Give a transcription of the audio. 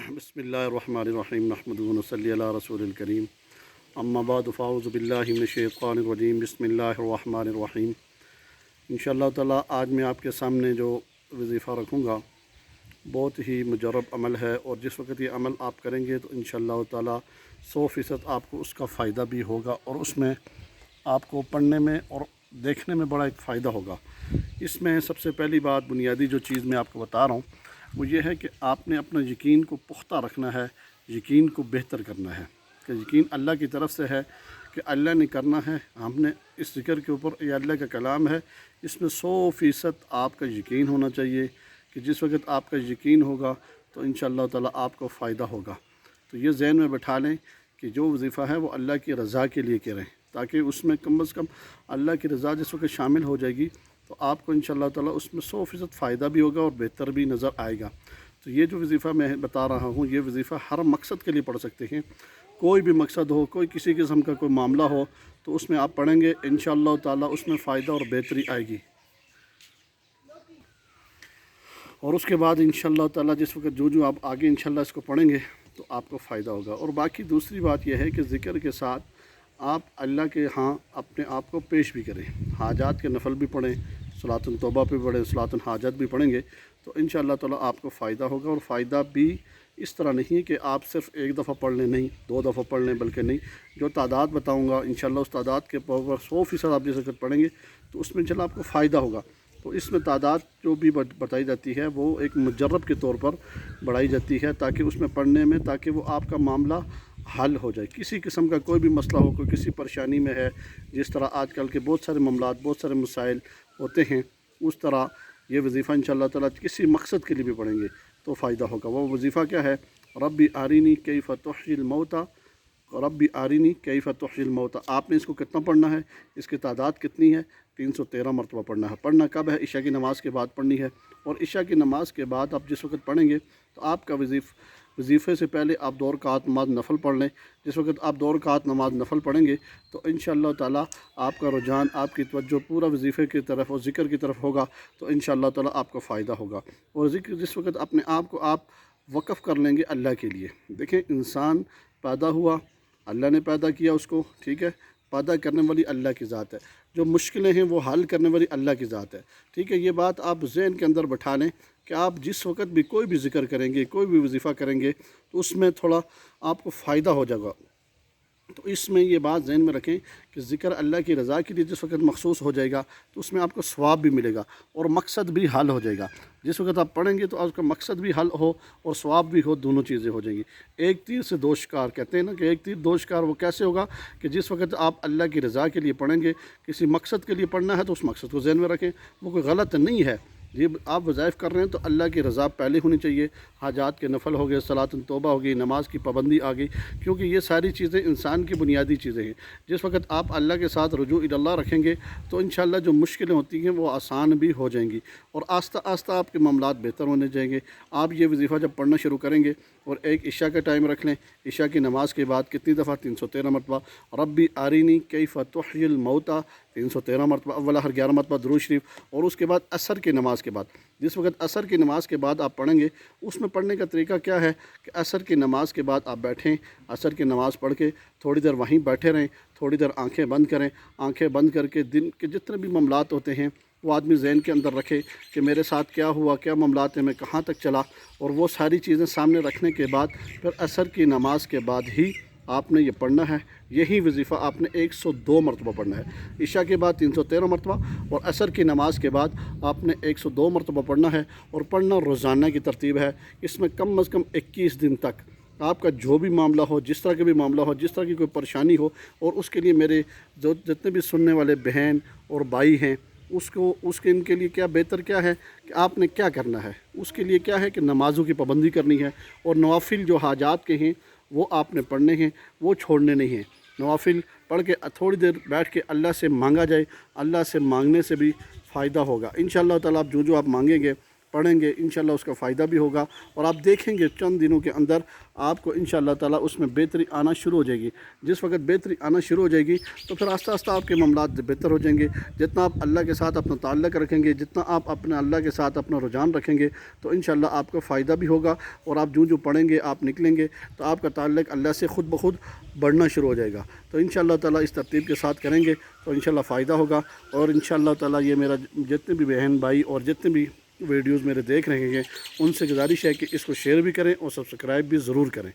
बिस्मिल्लाहिर्रहमानिर्रहीम नहमदुहु व नसल्ली अला रसूलिल करीम अम्मा बाद फ़ाऊज़ु बिल्लाहि मिनश्शैतानिर रजीम बिस्मिल्लाहिर्रहमानिर्रहीम। इंशाअल्लाह ताला आज मैं आपके सामने जो वज़ीफ़ा रखूँगा बहुत ही मुजर्रब अमल है, और जिस वक्त ये अमल आप करेंगे तो इंशाअल्लाह ताला 100% आपको उसका फ़ायदा भी होगा, और उसमें आपको पढ़ने में और देखने में बड़ा एक फ़ायदा होगा। इसमें सबसे पहली बात, बुनियादी जो चीज़ मैं आपको बता रहा हूँ वो ये है कि आपने अपना यकीन को पुख्ता रखना है, यकीन को बेहतर करना है कि यकीन अल्लाह की तरफ से है कि अल्लाह ने करना है। हमने इस ज़िक्र के ऊपर, ये अल्लाह का कलाम है, इसमें 100% आपका यकीन होना चाहिए कि जिस वक्त आपका यकीन होगा तो इंशाअल्लाह ताला आपको फ़ायदा होगा। तो ये ज़हन में बैठा लें कि जो वज़ीफ़ा है वो अल्लाह की रज़ा के लिए करें, ताकि उसमें कम अज़ कम अल्लाह की रज़ा जिस वक्त शामिल हो जाएगी तो आपको इंशाअल्लाह ताला उसमें 100% फ़ायदा भी होगा और बेहतर भी नज़र आएगा। तो ये जो वज़ीफ़ा मैं बता रहा हूँ, ये वज़ीफ़ा हर मकसद के लिए पढ़ सकते हैं। कोई भी मकसद हो, कोई किसी किस्म का कोई मामला हो तो उसमें आप पढ़ेंगे, इंशाअल्लाह ताला उसमें फ़ायदा और बेहतरी आएगी। और उसके बाद इंशाअल्लाह ताला जिस वक्त जो आप आगे इंशाअल्लाह इसको पढ़ेंगे तो आपको फ़ायदा होगा। और बाकी दूसरी बात यह है कि ज़िक्र के साथ आप अल्लाह के यहाँ अपने आप को पेश भी करें, हाजात के नफल भी पढ़ें, सलातुन तौबा भी पढ़ें, सलातुन हाजत भी पढ़ेंगे तो इंशाअल्लाह ताला आपको फ़ायदा होगा। और फ़ायदा भी इस तरह नहीं है कि आप सिर्फ़ एक दफ़ा पढ़ लें, नहीं 2 दफ़ा पढ़ लें, बल्कि नहीं, जो तादाद बताऊँगा इंशाअल्लाह उस तादाद के ऊपर 100% आप जिस वक्त पढ़ेंगे तो उसमें इंशाअल्लाह आपको फ़ायदा होगा। तो इसमें तादाद जो भी बताई जाती है वो एक मुजर्रब के तौर पर बढ़ाई जाती है, ताकि उसमें पढ़ने में, ताकि वो आपका मामला हल हो जाए। किसी किस्म का कोई भी मसला हो, कोई किसी परेशानी में है, जिस तरह आजकल के बहुत सारे मामलात, बहुत सारे मसाइल होते हैं, उस तरह ये वज़ीफ़ा इंशाअल्लाह ताला किसी मकसद के लिए भी पढ़ेंगे तो फ़ायदा होगा। वो वज़ीफ़ा क्या है? रब्बी आरिनी कैफ़ तुह्यिल मौता, रब्बी आरिनी कैफ़ तुह्यिल मौता। आपने इसको कितना पढ़ना है, इसकी तादाद कितनी है? 313 मरतबा पढ़ना है। पढ़ना कब है? इशा की नमाज़ के बाद पढ़नी है। और इशा की नमाज़ के बाद आप जिस वक्त पढ़ेंगे तो आपका वज़ीफ़े से पहले आप 2 रकात नमाज़ नफ़ल पढ़ लें। जिस वक्त आप 2 रकात नमाज़ नफ़ल पढ़ेंगे तो इंशाअल्लाह ताला आपका रुझान, आपकी तवज्जो पूरा वज़ीफ़े की तरफ और ज़िक्र की तरफ होगा, तो इंशाअल्लाह ताला आपको फ़ायदा होगा। और ज़िक्र जिस वक्त अपने आप को आप वक़फ़ कर लेंगे अल्लाह के लिए। देखें, इंसान पैदा हुआ, अल्लाह ने पैदा किया उसको, ठीक है, पैदा करने वाली अल्लाह की ज़ात है, जो मुश्किलें हैं वो हल करने वाली अल्लाह की ज़ात है, ठीक है। ये बात आप ज़हन के अंदर बैठा लें कि आप जिस वक्त भी कोई भी ज़िक्र करेंगे, कोई भी वज़ीफ़ा करेंगे तो उसमें थोड़ा आपको फ़ायदा हो जाएगा। तो इसमें ये बात ज़हन में रखें कि ज़िक्र अल्लाह की रज़ा के लिए जिस वक्त मखसूस हो जाएगा तो उसमें आपको सवाब भी मिलेगा और मकसद भी हल हो जाएगा। जिस वक्त आप पढ़ेंगे तो आपका मकसद भी हल हो और सवाब भी हो, दोनों चीज़ें हो जाएंगी। एक तीर से 2 शिकार, कहते हैं ना कि एक तीर 2 शिकार। वो कैसे होगा कि जिस वक्त आप अल्लाह की रज़ा के लिए पढ़ेंगे, किसी मकसद के लिए पढ़ना है तो उस मकसद को ज़हन में रखें, वो कोई गलत नहीं है। ये आप वज़ाइफ़ कर रहे हैं तो अल्लाह की रज़ा पहले होनी चाहिए। हाजात के नफल हो गए, सलातुन तौबा हो गई, नमाज की पाबंदी आ गई, क्योंकि ये सारी चीज़ें इंसान की बुनियादी चीज़ें हैं। जिस वक्त आप अल्लाह के साथ रुजू इल्लाह रखेंगे तो इंशाअल्लाह जो मुश्किलें होती हैं वो आसान भी हो जाएंगी और आस्ता आस्ता आपके मामलात बेहतर होने जाएंगे। आप ये वज़ीफ़ा जब पढ़ना शुरू करेंगे और एक इशा का टाइम रख लें, इशा की नमाज़ के बाद कितनी दफ़ा? 313 मरतबा रब्बी आरिनी कैफ़ तुह्यिल मौता, 313 मरतबा, अव्वल हर 11 मरतबा दुरूद शरीफ। और उसके बाद असर की नमाज़ के बाद, जिस वक्त असर की नमाज़ के बाद आप पढ़ेंगे, उसमें पढ़ने का तरीका क्या है कि असर की नमाज़ के बाद आप बैठें, असर की नमाज़ पढ़ के थोड़ी देर वहीं बैठे रहें, थोड़ी देर आंखें बंद करें। आंखें बंद करके दिन के जितने भी मामलात होते हैं वो आदमी ज़हन के अंदर रखे कि मेरे साथ क्या हुआ, क्या मामलात हैं, मैं कहाँ तक चला, और वो सारी चीज़ें सामने रखने के बाद फिर असर की नमाज़ के बाद ही आपने ये पढ़ना है। यही वज़ीफ़ा आपने 102 मरतबा पढ़ना है। इशा के बाद 313 मरतबा और असर की नमाज़ के बाद आपने 102 मरतबा पढ़ना है। और पढ़ना रोज़ाना की तरतीब है। इसमें कम अज़ कम 21 दिन तक आपका जो भी मामला हो, जिस तरह का भी मामला हो, जिस तरह की कोई परेशानी हो, और उसके लिए मेरे जो जितने भी सुनने वाले बहन और भाई हैं उसके इनके लिए क्या बेहतर क्या है कि आपने क्या करना है, उसके लिए क्या है कि नमाज़ों की पाबंदी करनी है और नवाफिल जो हाजात के हैं वो आपने पढ़ने हैं, वो छोड़ने नहीं हैं। नवाफिल पढ़ के थोड़ी देर बैठ के अल्लाह से मांगा जाए, अल्लाह से मांगने से भी फ़ायदा होगा। इंशाअल्लाह ताला आप जो आप मांगेंगे पढ़ेंगे इंशाल्लाह उसका फ़ायदा भी होगा। और आप देखेंगे चंद दिनों के अंदर आपको इंशाल्लाह ताला उसमें बेहतरी आना शुरू हो जाएगी। जिस वक्त बेहतरी आना शुरू हो जाएगी तो फिर आस्ता आस्ता आपके मामलात बेहतर हो जाएंगे। जितना आप अल्लाह के साथ अपना ताल्लुक़ रखेंगे, जितना आप अपने अल्लाह के साथ अपना रुझान रखेंगे, तो इंशाल्लाह आपको फ़ायदा भी होगा। और आप जो पढ़ेंगे, आप निकलेंगे तो आपका ताल्लुक़ अल्लाह से ख़ुद ब खुद बढ़ना शुरू हो जाएगा। तो इंशाल्लाह ताला इस तरतीब के साथ करेंगे तो इंशाल्लाह फ़ायदा होगा। और इंशाल्लाह ताला ये मेरा जितने भी बहन भाई और जितने भी वीडियोज़ मेरे देख रहे हैं उनसे गुजारिश है कि इसको शेयर भी करें और सब्सक्राइब भी ज़रूर करें।